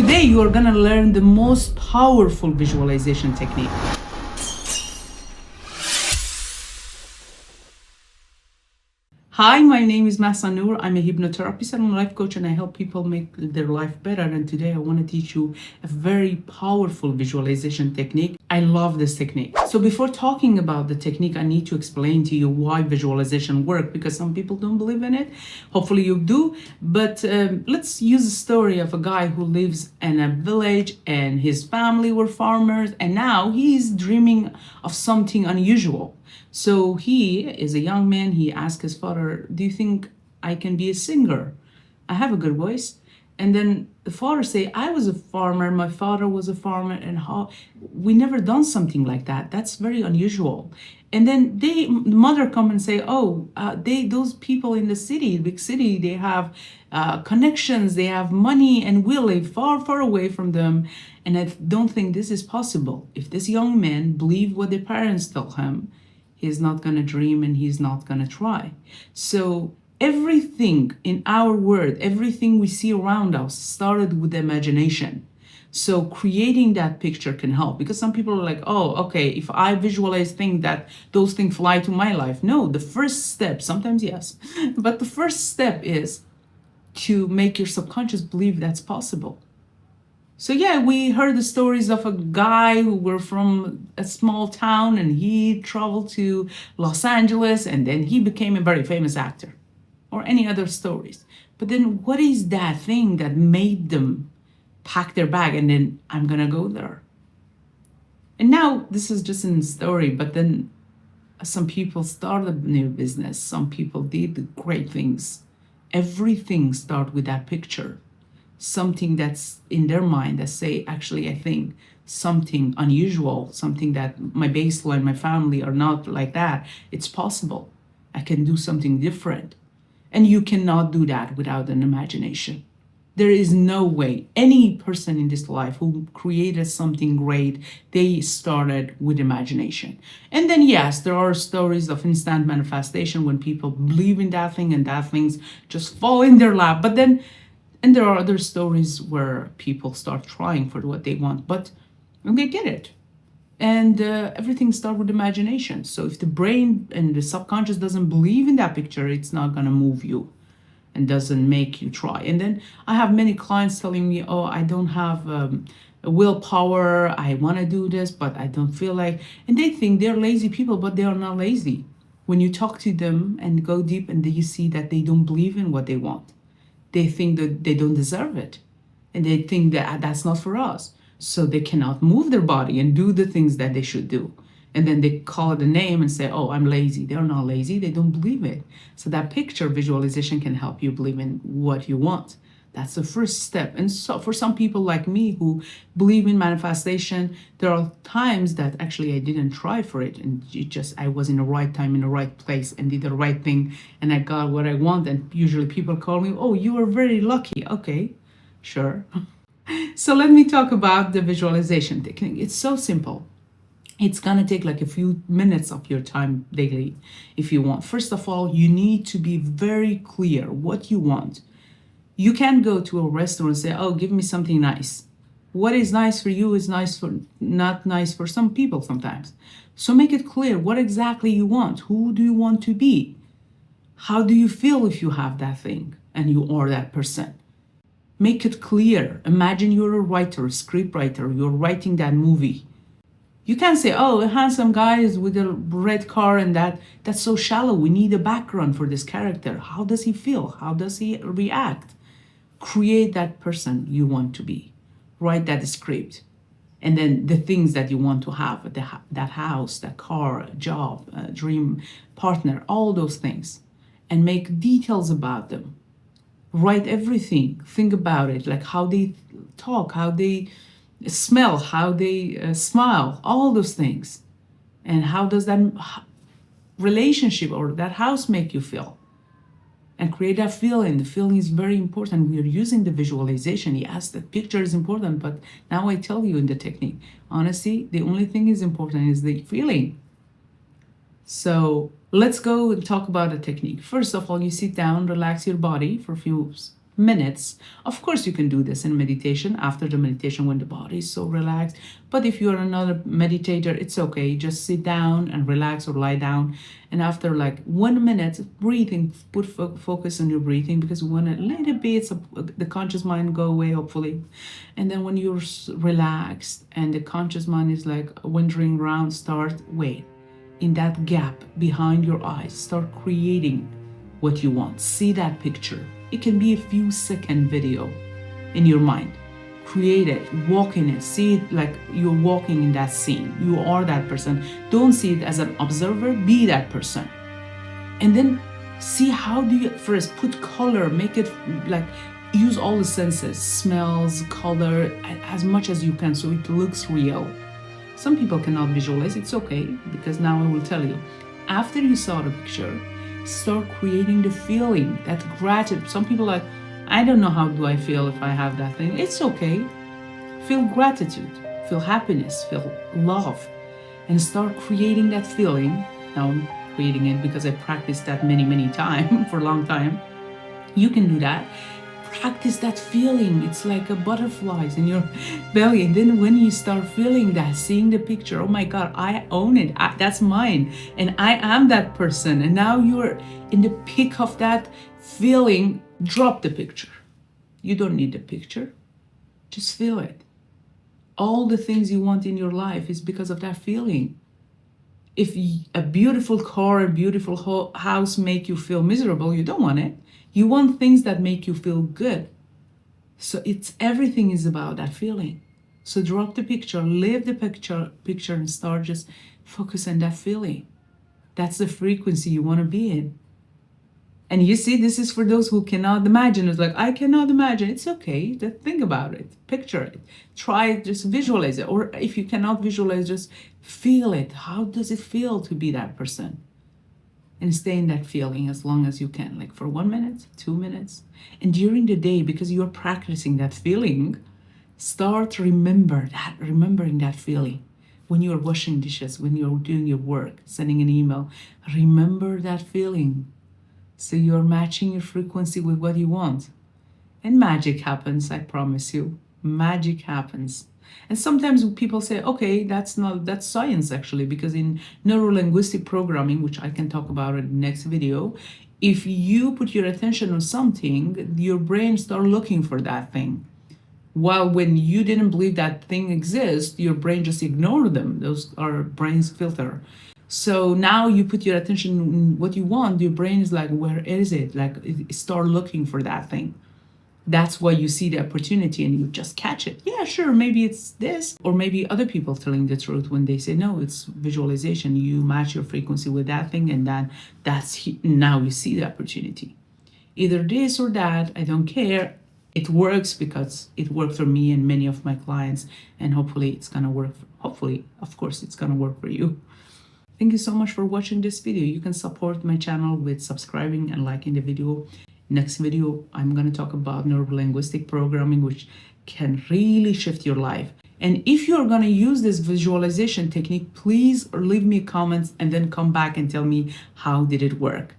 Today, you are going to learn the most powerful visualization technique. Hi, my name is Masa Noor. I'm a hypnotherapist and a life coach, and I help people make their life better. And today I want to teach you a very powerful visualization technique. I love this technique. So before talking about the technique, I need to explain to you why visualization works, because some people don't believe in it. Hopefully you do. But let's use a story of a guy who lives in a village and his family were farmers, and now he's dreaming of something unusual. So he is a young man. He asked his father, do you think I can be a singer? I have a good voice. And then the father say, I was a farmer, my father was a farmer, and we never done something like that. That's very unusual. And then the mother come and say, those people in the city, big city, they have connections, they have money, and we live far, far away from them. And I don't think this is possible. If this young man believe what the parents tell him, he's not going to dream and he's not going to try. So everything in our world, everything we see around us started with the imagination. So creating that picture can help, because some people are like, oh, okay, if I visualize things that those things fly to my life. No, the first step, sometimes yes, but the first step is to make your subconscious believe that's possible. So yeah, we heard the stories of a guy who were from a small town and he traveled to Los Angeles and then he became a very famous actor, or any other stories. But then what is that thing that made them pack their bag and then I'm gonna go there? And now this is just a story, but then some people started a new business. Some people did great things. Everything starts with that picture. Something that's in their mind that say, actually, I think something unusual, something that my baseline, my family are not like that. It's possible. I can do something different. And you cannot do that without an imagination. There is no way any person in this life who created something great, they started with imagination. And then, yes, there are stories of instant manifestation when people believe in that thing and that things just fall in their lap. But then, and there are other stories where people start trying for what they want, but they get it. And everything starts with imagination. So if the brain and the subconscious doesn't believe in that picture, it's not going to move you and doesn't make you try. And then I have many clients telling me, oh, I don't have a willpower. I want to do this, but I don't feel like, and they think they're lazy people, but they are not lazy. When you talk to them and go deep, and then you see that they don't believe in what they want. They think that they don't deserve it. And they think that that's not for us. So they cannot move their body and do the things that they should do. And then they call it a name and say, oh, I'm lazy. They're not lazy. They don't believe it. So that picture visualization can help you believe in what you want. That's the first step. And so for some people like me who believe in manifestation, there are times that actually I didn't try for it. And I was in the right time, in the right place, and did the right thing. And I got what I want. And usually people call me, oh, you are very lucky. Okay, sure. So let me talk about the visualization technique. It's so simple. It's going to take like a few minutes of your time daily if you want. First of all, you need to be very clear what you want. You can't go to a restaurant and say, oh, give me something nice. What is nice for you is not nice for some people sometimes. So make it clear what exactly you want. Who do you want to be? How do you feel if you have that thing and you are that person? Make it clear. Imagine you're a writer, a script writer. You're writing that movie. You can't say, oh, a handsome guy is with a red car and that's so shallow. We need a background for this character. How does he feel? How does he react? Create that person you want to be. Write that script. And then the things that you want to have, that house, that car, job, dream partner, all those things. And make details about them. Write everything. Think about it, like how they talk, how they smell, how they smile, all those things. And how does that relationship or that house make you feel? And create that feeling. The feeling is very important. We are using the visualization. Yes, the picture is important, but now I tell you in the technique, honestly, the only thing is important is the feeling. So let's go and talk about the technique. First of all, you sit down, relax your body for a few minutes. Of course, you can do this in meditation, after the meditation when the body is so relaxed. But if you're another meditator, it's okay. Just sit down and relax or lie down. And after like 1 minute, breathing, put focus on your breathing, because we want to let a bit of the conscious mind go away, hopefully. And then when you're relaxed and the conscious mind is like wandering around, wait. In that gap behind your eyes, start creating what you want. See that picture. It can be a few second video in your mind. Create it, walk in it, see it like you're walking in that scene. You are that person. Don't see it as an observer, be that person. And then see how do you first put color, make it like use all the senses, smells, color, as much as you can so it looks real. Some people cannot visualize, it's okay, because now I will tell you. After you saw the picture, start creating the feeling, that gratitude. Some people are like, I don't know how do I feel if I have that thing. It's okay. Feel gratitude, feel happiness, feel love, and start creating that feeling. Now I'm creating it because I practiced that many times for a long time. You can do that. Practice that feeling. It's like a butterflies in your belly. And then when you start feeling that, seeing the picture, oh my God, I own it. That's mine. And I am that person. And now you're in the peak of that feeling. Drop the picture. You don't need the picture. Just feel it. All the things you want in your life is because of that feeling. If a beautiful car, a beautiful house make you feel miserable, you don't want it. You want things that make you feel good. So everything is about that feeling. So drop the picture, leave the picture and start just focus on that feeling. That's the frequency you want to be in. And you see, this is for those who cannot imagine. It's like, I cannot imagine. It's okay. Just think about it. Picture it. Try it. Just visualize it. Or if you cannot visualize, just feel it. How does it feel to be that person? And stay in that feeling as long as you can, like for 1 minute, 2 minutes. And during the day, because you're practicing that feeling, start remembering that feeling. When you're washing dishes, when you're doing your work, sending an email, remember that feeling. So you're matching your frequency with what you want. And magic happens, I promise you. Magic happens. And sometimes people say, okay, that's science actually, because in neuro-linguistic programming, which I can talk about in the next video, if you put your attention on something, your brain start looking for that thing. While when you didn't believe that thing exists, your brain just ignored them. Those are brain's filter. So now you put your attention on what you want, your brain is like, where is it? Like, start looking for that thing. That's why you see the opportunity and you just catch it. Yeah, sure, maybe it's this, or maybe other people telling the truth when they say, no, it's visualization. You match your frequency with that thing, and then now you see the opportunity. Either this or that, I don't care. It works because it worked for me and many of my clients, and hopefully it's gonna work. Hopefully, of course, it's gonna work for you. Thank you so much for watching this video. You can support my channel with subscribing and liking the video. Next video, I'm going to talk about neuro-linguistic programming, which can really shift your life. And if you're going to use this visualization technique, please leave me comments and then come back and tell me how did it work.